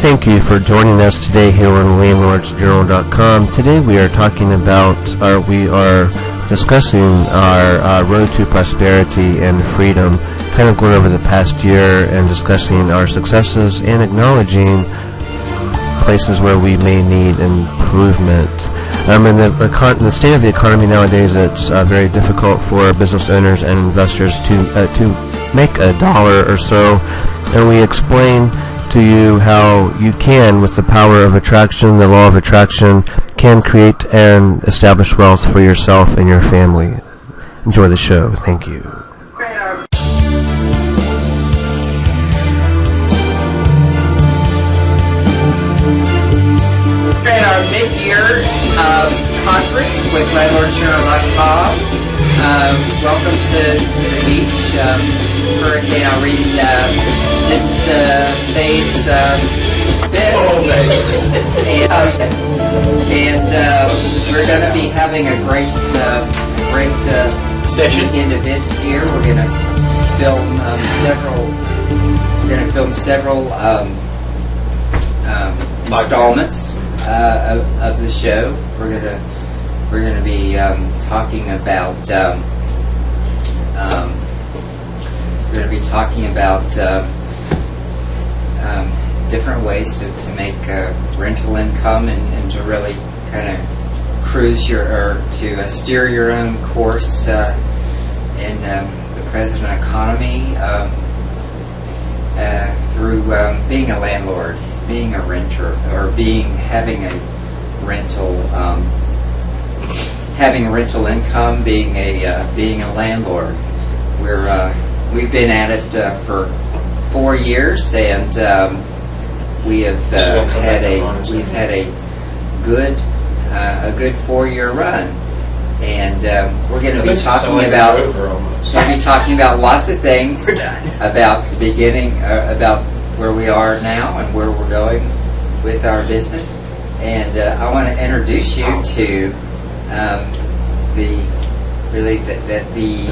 Thank you for joining us today here on landlordsjournal.com. Today we are talking about, we are discussing our road to prosperity and freedom, kind of going over the past year and discussing our successes and acknowledging places where we may need improvement. In the state of the economy nowadays, it's very difficult for business owners and investors to make a dollar or so, and we explain to you how you can, with the power of attraction, the law of attraction, can create and establish wealth for yourself and your family. Enjoy the show. Thank you. At our mid-year conference with landlordsjournal.com. Welcome to the beach. Hurricane Irene didn't phase this. And we're going to be having a great session weekend event here. We're going to film several installments of the show. We're gonna be talking about different ways to make rental income and to really kind of cruise to steer your own course in the present economy through being a landlord, being a renter, or having rental income, being a landlord. We've been at it for 4 years, and we've had a good 4-year run, and we're going to be talking about lots of things about the beginning, about where we are now and where we're going with our business. And I want to introduce you to the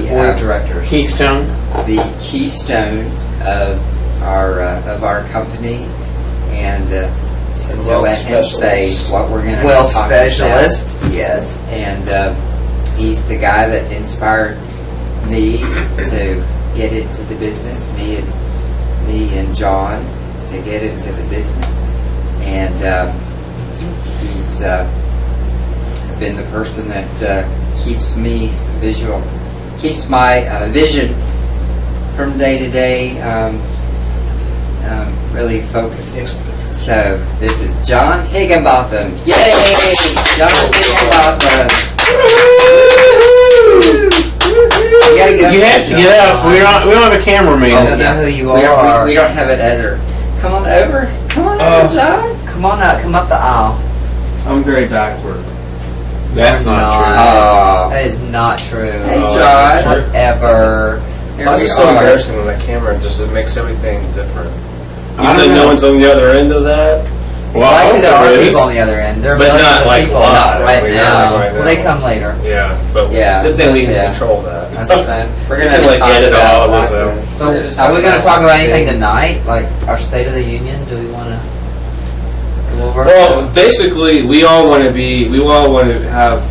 board of directors, the keystone of our company, and to let him say what we're going to wealth talk specialist. about. Yes, and he's the guy that inspired me to get into the business. Me and John to get into the business, and he's been the person that keeps my vision from day to day really focused. So this is John Higginbotham. Yay! John Higginbotham. You have to get up. We don't have a cameraman. I don't know who you are. We don't have an editor. Come on over. Come on over, John. Come on up. Come up the aisle. I'm very backward. That's not true. That is not true. Hey, John. Whatever. It's just so embarrassing when the camera it makes everything different. I Even though no one's on the other end of that. Well, actually, there are people on the other end. There are but millions not of like people. live. Not right I mean, now. not like right Well, now. they come later. Yeah, but then we can control that. That's fine. We're going to like edit all of So, are we going to talk about anything tonight? Like our State of the Union? Do we want to go over? Well, basically, we all want to have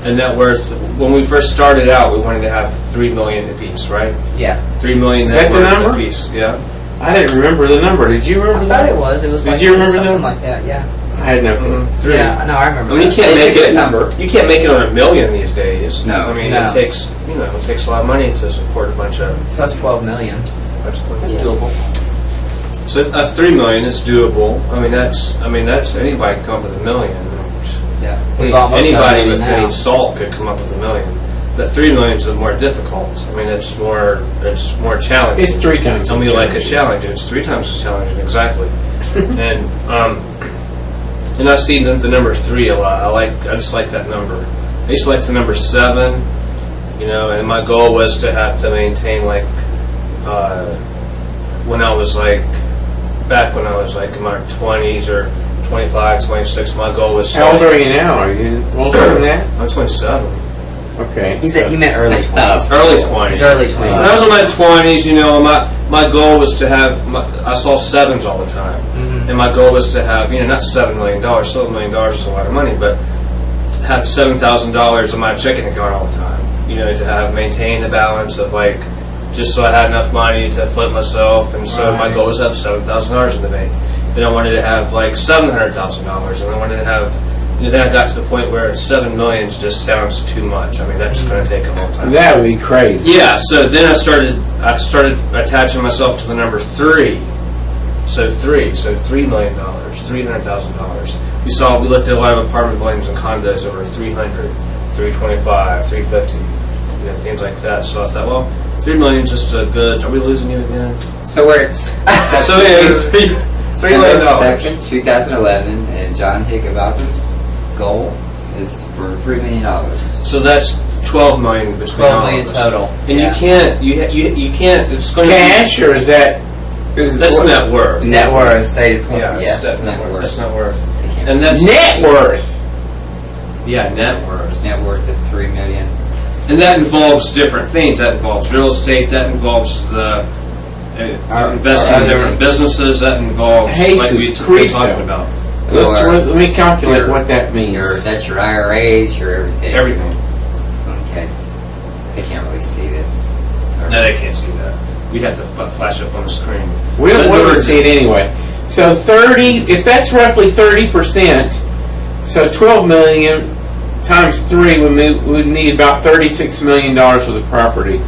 a net worth. When we first started out, we wanted to have $3 million apiece, right? Yeah. $3 million Is net that the worth number? apiece. Yeah. I didn't remember the number. Did you remember I that? thought it was. It was. Did like, you remember something that? like that? Yeah. I had no clue. Three. Yeah. No, I remember. I mean, you can't It's make a good it number. You can't make it on $1 million these days. No. I mean, No. it takes a lot of money to support a bunch of. So that's $12 million. That's doable. So that's $3 million. It's doable. I mean, that's anybody can come up with $1 million. Yeah. Anybody with any salt could come up with $1 million. But $3 million is more difficult. I mean, it's more challenging. It's 3 times. Tell me like a challenge. It's 3 times as challenging, exactly. And I see the number 3 a lot. I just like that number. I used to like the number 7. And my goal was to have to maintain when I was in my 20s or 25, 26. My goal was. How old are you now? Are you older than that? I'm 27. Okay. He meant early 20s. Early 20s. His early When 20s. I was in my 20s, you know, my goal was to have, I saw sevens all the time. And my goal was to have, you know, not $7 million, $7 million is a lot of money, but have $7,000 in my checking account all the time. You know, to have maintain the balance of like, just so I had enough money to flip myself. And so my goal was to have $7,000 in the bank. Then I wanted to have like $700,000, and I wanted to have, you know, then I got to the point where $7 million just sounds too much. I mean, that's just going to take a long time. That would be crazy. Yeah, so then I started attaching myself to the number 3. So $3 million, $300,000. We looked at a lot of apartment buildings and condos over 300, 325, 350, you know, things like that. So I thought, well, $3 million is just a good. Are we losing you again? So where it's So yeah, $3 million. 2nd, 2011, and John Higginbotham's goal is for $3 million. So that's $12 million between 12 all million of us. total. And Yeah. you can't. You can't. It's going Cash, to or is that? That's net worth. Net worth, stated point. Yeah, Yeah. it's net Net worth. worth. That's net worth. They can't- And that's Net worth. Yeah, net worth. Net worth of $3 million. And that involves different things. That involves real estate. That involves the investing in different businesses. That involves like we've Jesus been Christ. talking about. Let me calculate Your- what that means. That's your IRAs, your everything. Everything. Okay. They can't really see this. No, they can't see that. We'd have to flash up on the screen. We don't But want there to was- see it anyway. So 30, if that's roughly 30%, so 12 million times 3 would need about $36 million for the property.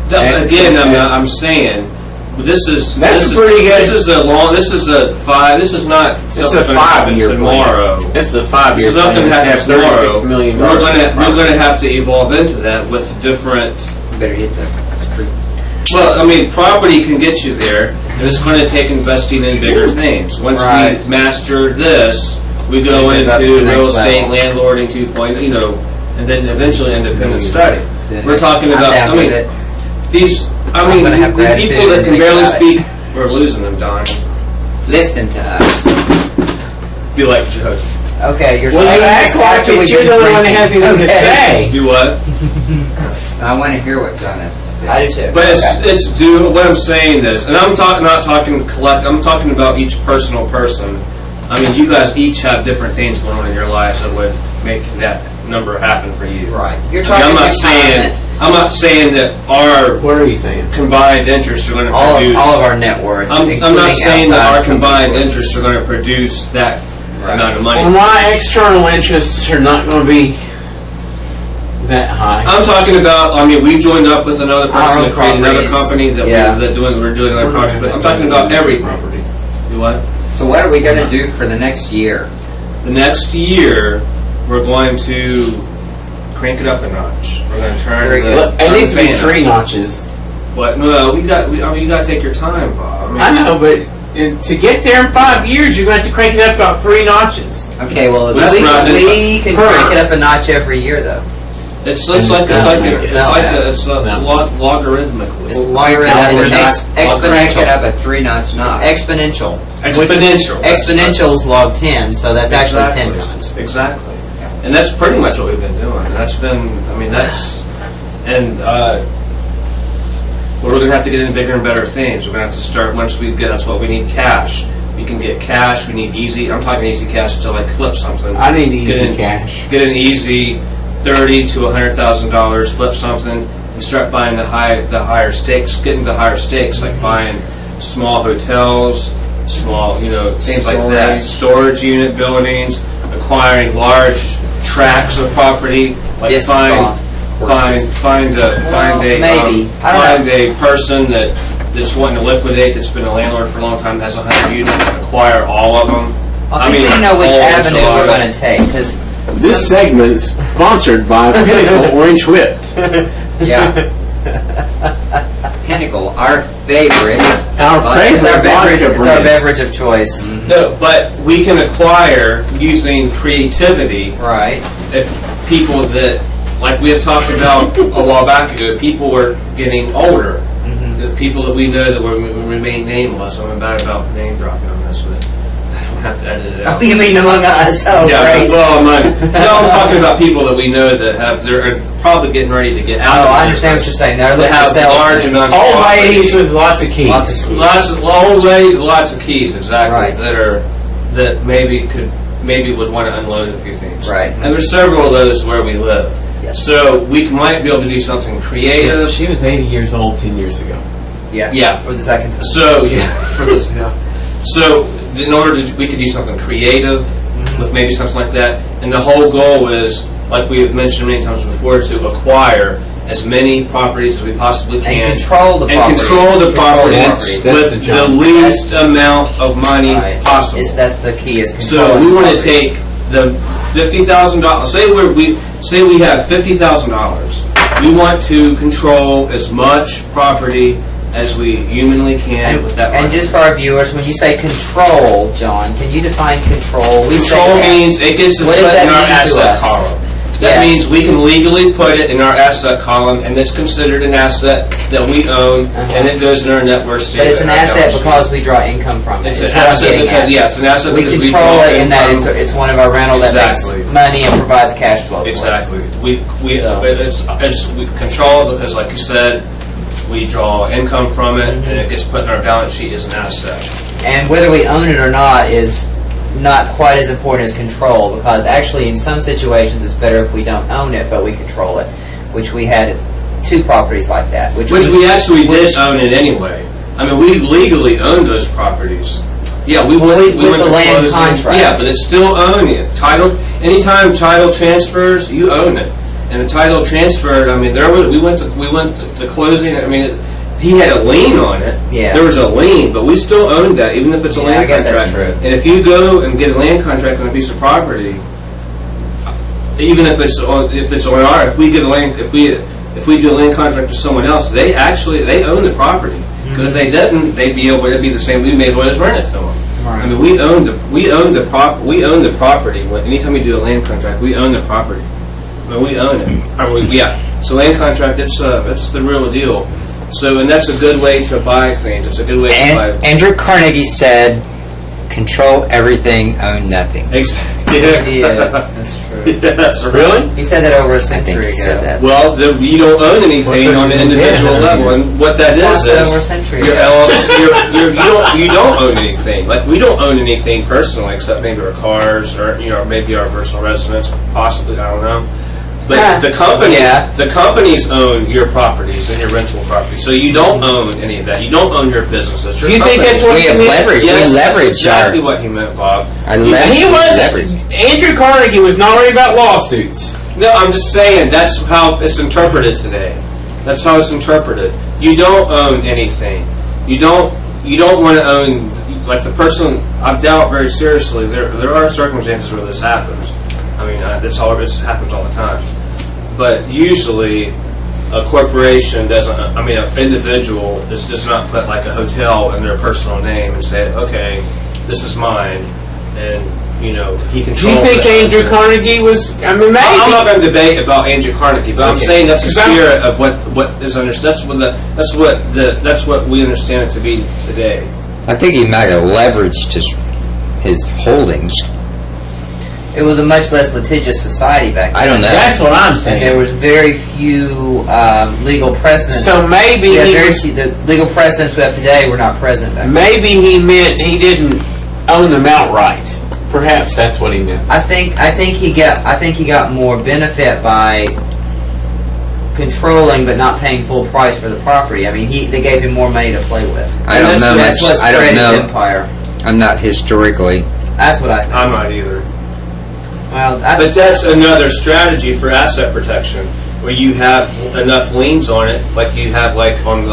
Again, I'm saying this is pretty good. This is a long. This is a 5. This is not. It's a something gonna happen 5-year tomorrow. plan. It's a 5-year It's not plan. going to happen It's tomorrow. $36 million. We're going to have to evolve into that with different. You better hit the screen. Well, I mean, property can get you there, and it's going to take investing in bigger things. Once Right. we master this, we go Move up to into the next real estate, level. landlording 2.0, you know, and then eventually independent study. We're talking I'm about. down I mean, with it. these. I I'm mean, gonna have the gratitude people that and can think barely about it. speak, we're losing them, Don. Listen to us. Be like Joe. Okay, you're Well, saying you act this like after we've you're been the one that drinking. has anything to Okay. say. Do what? I want to hear what John has to say. I do too. But Okay. it's what I'm saying is, and I'm not talking collect. I'm talking about each personal person. I mean, you guys each have different things going on in your lives that would make that number happen for you. Right. You're I talking mean, retirement. I'm not saying that our What are you saying? combined interests are going to All produce. of our net worths. I'm not including saying that outside our combined company interests are sources. going to produce that Right. amount of money. Well, my external interests are not going to be that high. I'm talking about. I mean, we joined up with another Our person own that created another properties. company that Yeah. we're doing another project with. I'm talking about everything. You what? So what are we going to do for the next year? The next year, we're going to crank it up a notch. We're going to turn Very the. good. Look, it turn needs the to be fan 3 up. notches. But no, you got to take your time, Bob. I know, but to get there in 5 years, you're going to have to crank it up about 3 notches. Okay, well, That's right. we can Per. crank it up a notch every year, though. It's And like it's it's not like like it. logarithmically. It's Crank it up a notch. Crank it exponential. up a 3-notch notch. It's exponential. Exponential. Exponential is log 10, so that's actually 10 times. Exactly. And that's pretty much what we've been doing. And that's been, I mean, that's, and we're going to have to get into bigger and better things. We're going to have to start, once we get, that's what we need, cash. We can get cash, we need easy, I'm talking easy cash to like flip something. I need Get easy in- cash. Get an easy $30,000 to $100,000, flip something, and start buying the higher stakes, getting the higher stakes, like buying small hotels, small, things like that, storage unit buildings, acquiring large tracts of property, like Disc find golf Maybe. I don't find a person that's wanting to liquidate, that's been a landlord for a long time, has 100 units, acquire all of them. I think we know which avenue we're going to take, because This segment's sponsored by Pinnacle Orange Whipped. yeah, Pinnacle, our favorite. Our favorite It's our beverage, vodka it's our brand. beverage of choice. No, but we can acquire using creativity Right. people that, like we had talked about a while back ago, people were getting older. The people that we know that will remain nameless. I'm bad about name dropping on this, but I have to edit it out. You mean among us? Oh, Yeah, great. well, I'm talking about people that we know that they're probably getting ready to get out. Oh, I understand what you're saying. They're They looking to have sell large some- amounts of Old property. ladies with lots of keys. Lots of keys. Lots of old ladies, with lots of keys, exactly. Right. That maybe would want to unload a few things. Right. And there's several of those where we live. Yes. So we might be able to do something creative. She was 80 years old 10 years ago. Yeah. Yeah. For the second time. So yeah, for this, yeah. So in order to, we could do something creative with maybe something like that, and the whole goal is, like we have mentioned many times before, to acquire as many properties as we possibly can And control the properties. control the properties That's with the the job. least amount of money Right. possible. That's the key. Is So controlling we want to properties. take the $50,000. Say we have $50,000. We want to control as much property as we humanly can And, with that and money. just for our viewers, when you say control, John, can you define control? We say Control that. means it gets put What does that in our mean to asset us? column. That Yes. means we can legally put it in our asset column, and it's considered an asset that we own, and it goes in our net worth But statement. it's an our asset balance sheet. because we draw income from it. It's is an what I'm asset getting because, at. yeah, it's an asset We because we control draw it in that income. it's one of our rental that Exactly. makes money and provides cash flow for us. Exactly. So. We control it because, like you said, we draw income from it, and it gets put in our balance sheet as an asset. And whether we own it or not is not quite as important as control, because actually in some situations it's better if we don't own it but we control it, which we had 2 properties like that. Which we actually did own it anyway. I mean, we legally owned those properties. Yeah, we went with to the land closing. contract. Yeah, but it's still owning it. Title, anytime title transfers, you own it. And the title transferred, I mean, we went to closing. I mean, he had a lien on it. Yeah. There was a lien, but we still owned that, even if it's a Yeah, land I guess contract. that's true. And if you go and get a land contract on a piece of property, even if we do a land contract to someone else, they own the property. Because if they didn't, they'd be able to be the same. We may as well just rent it to them. Right. I mean, we own the property. Anytime we do a land contract, we own the property. I mean, we own it. So land contract, it's the real deal. So, and that's a good way to buy things. It's a good way to buy. Andrew Carnegie said, "Control everything, own nothing." Exactly. Yeah, that's true. Yes, really? He said that over a I think century he ago. said that. Well, you don't own anything Well, on an yeah, individual level, and what that That's is over a century your ago. LLC, you don't own anything. Like we don't own anything personally, except maybe our cars or maybe our personal residence, possibly. I don't know. But the companies own your properties and your rental properties, so you don't own any of that. You don't own your businesses. Your You think companies. that's what We have he meant? leverage. Yes, we that's leverage exactly our. what he meant, Bob. He wasn't. Andrew Carnegie was not worried about lawsuits. No, I'm just saying that's how it's interpreted today. That's how it's interpreted. You don't own anything. You don't want to own, like the person. I doubt very seriously there are circumstances where this happens. I mean, it happens all the time. But usually, a corporation doesn't. I mean, an individual does not put like a hotel in their personal name and say, "Okay, this is mine," and he controls. Do you think it. Andrew Carnegie was? I mean, maybe. I'm not going to debate about Andrew Carnegie, but I'm Okay. saying that's the 'Cause I'm- spirit of what is understood. That's what we understand it to be today. I think he might have leveraged his holdings. It was a much less litigious society back then. I don't know. That's what I'm And saying. there was very few legal precedents. So maybe Yeah, he very was. few, the legal precedents we have today were not present back then. Maybe he meant he didn't own them outright. Perhaps that's what he meant. I think he got more benefit by controlling but not paying full price for the property. I mean, they gave him more money to play with. I don't know That's much. what I spread don't his know. empire. I'm not historically. That's what I think. I'm not either. Well, But that's another strategy for asset protection, where you have enough liens on it, like you have like on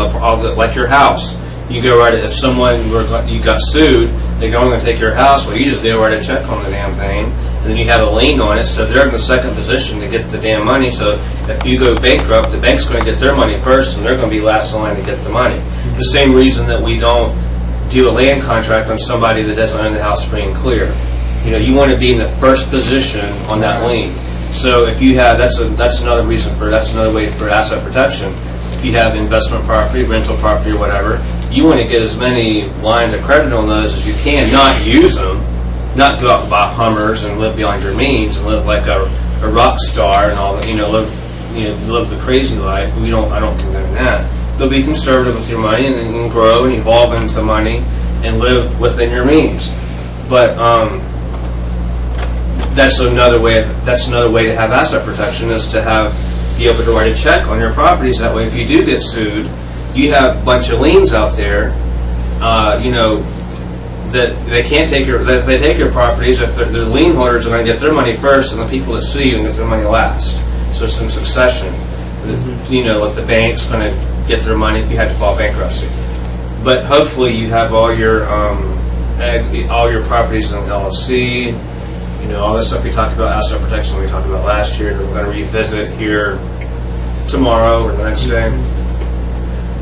like your house. You go write it. If you got sued, they're going to take your house. Well, you just go write a check on the damn thing, and then you have a lien on it. So they're in the second position to get the damn money. So if you go bankrupt, the bank's going to get their money first, and they're going to be last in line to get the money. The same reason that we don't do a land contract on somebody that doesn't own the house free and clear. You want to be in the first position on that lien. So if you have, that's another way for asset protection. If you have investment property, rental property, or whatever, you want to get as many lines of credit on those as you can, not use them, not go out and buy Hummers and live beyond your means and live like a rock star and all that, live the crazy life. I don't condemn that. But be conservative with your money and grow and evolve into money and live within your means. But that's another way to have asset protection, is to be able to write a check on your properties. That way, if you do get sued, you have a bunch of liens out there. That they can't take if they take your properties, if the lien holders are going to get their money first, and the people that sue you and get their money last. So it's in succession. If the bank's going to get their money if you had to file bankruptcy. But hopefully you have all your properties in LLC. All the stuff we talked about, asset protection, we talked about last year, that we're going to revisit here tomorrow or the next day.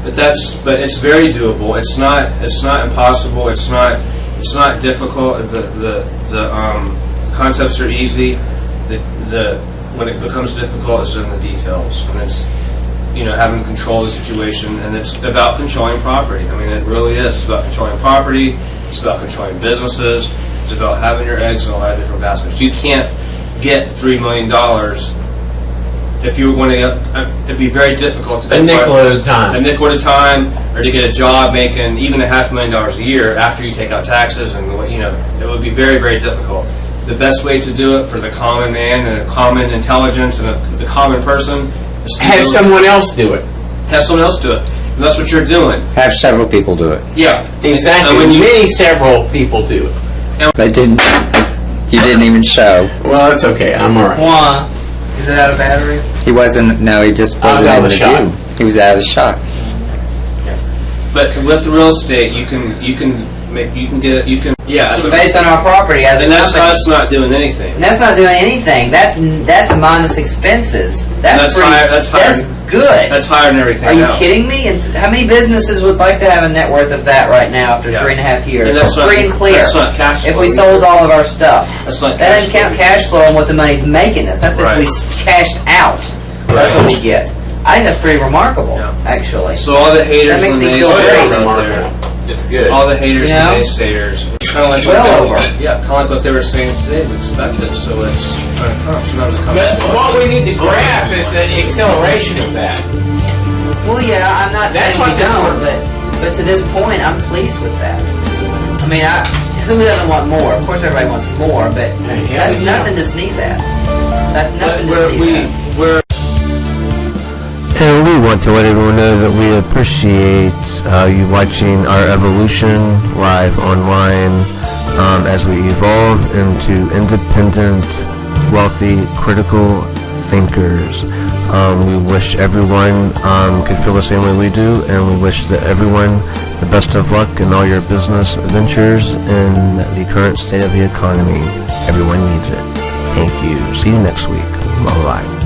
But it's very doable. It's not impossible. It's not difficult. The concepts are easy. When it becomes difficult is in the details, and it's having control of the situation, and it's about controlling property. I mean, it really is. It's about controlling property. It's about controlling businesses. It's about having your eggs in a lot of different baskets. You can't get $3 million if you were going to. It'd be very difficult to a nickel at a time. A nickel at a time, or to get a job making even $500,000 a year after you take out taxes, and it would be very, very difficult. The best way to do it for the common man and a common intelligence and the common person is to Have someone else do it. Have someone else do it. And that's what you're doing. Have several people do it. Yeah, Exactly. And Several people do it. They didn't. You didn't even show. Well, that's okay. I'm all right. Why? Is it out of batteries? He wasn't. No, he just I was wasn't out of able the to shot. do. He was out of the shot. But with the real estate, you can yeah. So So based on our property as a and that's company. us not doing anything. And that's not doing anything. That's minus expenses. That's That's higher- that's higher. That's good. That's higher than everything. Are you else. kidding me? And how many businesses would like to have a net worth of that right now after Yeah. 3.5 years? And that's So not- free and clear. that's not cash If flow we either. sold all of our stuff, That's not that cash doesn't count flow. cash flow on what the money's making us. That's Right. if we cashed out. That's what we get. I think that's pretty remarkable, Yeah. actually. So all the haters That makes and me feel naysayers great. out there, Remarkable. It's good. all the haters You and know? naysayers, kind of like Well over. kind of like what they were saying today. We expect it, so it's going to come. Sometimes it comes. But slow. what we need to graph is the acceleration of that. Well, yeah, I'm not That's saying we what's don't, important. but to this point, I'm pleased with that. I mean, who doesn't want more? Of course, everybody wants more, but Yeah, that's yeah. nothing to sneeze at. That's But nothing to sneeze at. we're And we want to let everyone know that we appreciate you watching our evolution live online as we evolve into independent, wealthy, critical thinkers. We wish everyone could feel the same way we do, and we wish that everyone the best of luck in all your business ventures in the current state of the economy. Everyone needs it. Thank you. See you next week. Bye-bye.